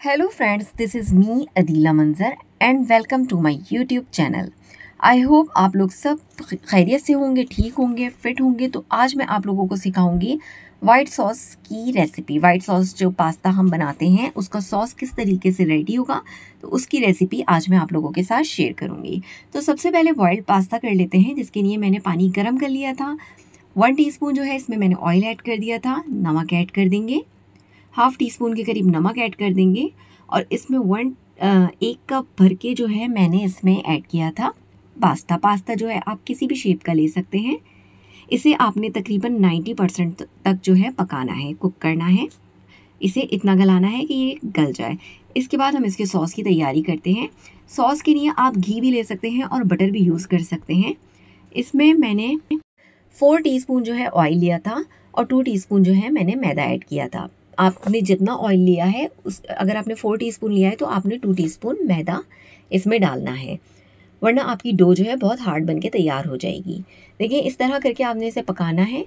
Hello friends, this is me Adeela Manzar and welcome to my YouTube channel. I hope आप लोग सब खैरियत से होंगे, ठीक होंगे, फिट होंगे। तो आज मैं आप लोगों को सिखाऊंगी वाइट सॉस की रेसिपी। वाइट सॉस जो पास्ता हम बनाते हैं उसका सॉस किस तरीके से रेडी होगा, तो उसकी रेसिपी आज मैं आप लोगों के साथ शेयर करूंगी। तो सबसे पहले बॉइल्ड पास्ता कर लेते हैं, जिसके लिए मैंने पानी गर्म कर लिया था। 1 टीस्पून जो है इसमें मैंने ऑयल ऐड कर दिया था। नमक ऐड कर देंगे, हाफ टी स्पून के करीब नमक ऐड कर देंगे। और इसमें 1 कप भर के जो है मैंने इसमें ऐड किया था पास्ता जो है आप किसी भी शेप का ले सकते हैं। इसे आपने तकरीबन 90% तक जो है पकाना है, कुक करना है। इसे इतना गलाना है कि ये गल जाए। इसके बाद हम इसके सॉस की तैयारी करते हैं। सॉस के लिए आप घी भी ले सकते हैं और बटर भी यूज़ कर सकते हैं। इसमें मैंने 4 टीस्पून जो है ऑयल लिया था और 2 टीस्पून जो है मैंने मैदा ऐड किया था। आपने जितना ऑयल लिया है अगर आपने 4 टीस्पून लिया है तो आपने 2 टीस्पून मैदा इसमें डालना है, वरना आपकी डो जो है बहुत हार्ड बन के तैयार हो जाएगी। देखिए, इस तरह करके आपने इसे पकाना है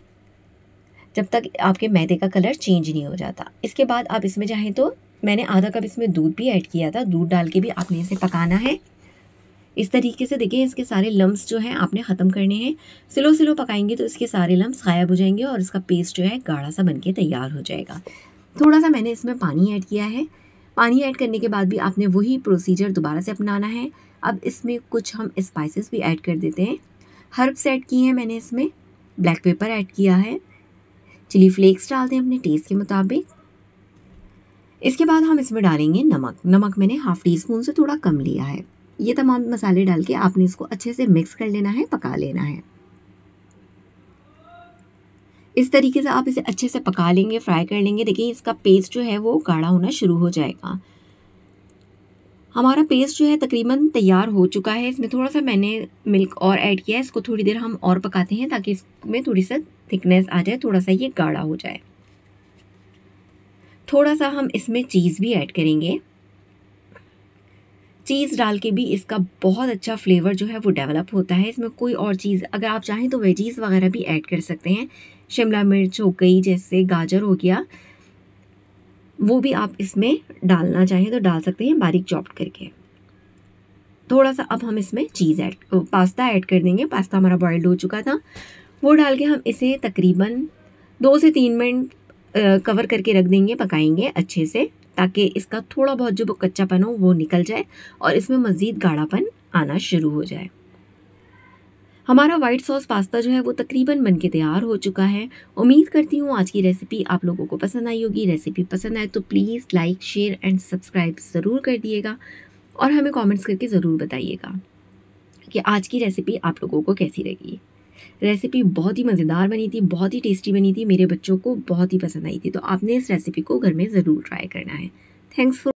जब तक आपके मैदे का कलर चेंज नहीं हो जाता। इसके बाद आप इसमें चाहें तो मैंने आधा कप इसमें दूध भी ऐड किया था। दूध डाल के भी आपने इसे पकाना है। इस तरीके से देखिए, इसके सारे लम्स जो हैं आपने ख़त्म करने हैं। स्लो स्लो पकाएंगे तो इसके सारे लम्स गायब हो जाएंगे और इसका पेस्ट जो है गाढ़ा सा बन के तैयार हो जाएगा। थोड़ा सा मैंने इसमें पानी ऐड किया है। पानी ऐड करने के बाद भी आपने वही प्रोसीजर दोबारा से अपनाना है। अब इसमें कुछ हम स्पाइसेस भी ऐड कर देते हैं। हर्ब्स ऐड किए हैं मैंने, इसमें ब्लैक पेपर ऐड किया है, चिली फ्लेक्स डालते हैं अपने टेस्ट के मुताबिक। इसके बाद हम इसमें डालेंगे नमक मैंने हाफ टी स्पून से थोड़ा कम लिया है। ये तमाम मसाले डाल के आपने इसको अच्छे से मिक्स कर लेना है, पका लेना है। इस तरीके से आप इसे अच्छे से पका लेंगे, फ्राई कर लेंगे। देखिए, इसका पेस्ट जो है वो गाढ़ा होना शुरू हो जाएगा। हमारा पेस्ट जो है तकरीबन तैयार हो चुका है। इसमें थोड़ा सा मैंने मिल्क और ऐड किया है। इसको थोड़ी देर हम और पकाते हैं ताकि इसमें थोड़ी सा थिकनेस आ जाए, थोड़ा सा ये गाढ़ा हो जाए। थोड़ा सा हम इसमें चीज़ भी ऐड करेंगे। चीज़ डाल के भी इसका बहुत अच्छा फ्लेवर जो है वो डेवलप होता है। इसमें कोई और चीज़ अगर आप चाहें तो वेजीज़ वगैरह भी ऐड कर सकते हैं। शिमला मिर्च हो गई, जैसे गाजर हो गया, वो भी आप इसमें डालना चाहें तो डाल सकते हैं, बारीक चॉप्ड करके। थोड़ा सा अब हम इसमें पास्ता ऐड कर देंगे। पास्ता हमारा बॉइल्ड हो चुका था, वो डाल के हम इसे तकरीबन 2 से 3 मिनट कवर करके रख देंगे, पकाएंगे अच्छे से ताकि इसका थोड़ा बहुत जो कच्चापन हो वो निकल जाए और इसमें मज़ीद गाढ़ापन आना शुरू हो जाए। हमारा वाइट सॉस पास्ता जो है वो तकरीबन बन के तैयार हो चुका है। उम्मीद करती हूँ आज की रेसिपी आप लोगों को पसंद आई होगी। रेसिपी पसंद आए तो please like, share and subscribe ज़रूर कर दिएगा और हमें कमेंट्स करके ज़रूर बताइएगा कि आज की रेसिपी आप लोगों को कैसी लगी। रेसिपी बहुत ही मज़ेदार बनी थी, बहुत ही टेस्टी बनी थी, मेरे बच्चों को बहुत ही पसंद आई थी। तो आपने इस रेसिपी को घर में ज़रूर ट्राई करना है। Thanks for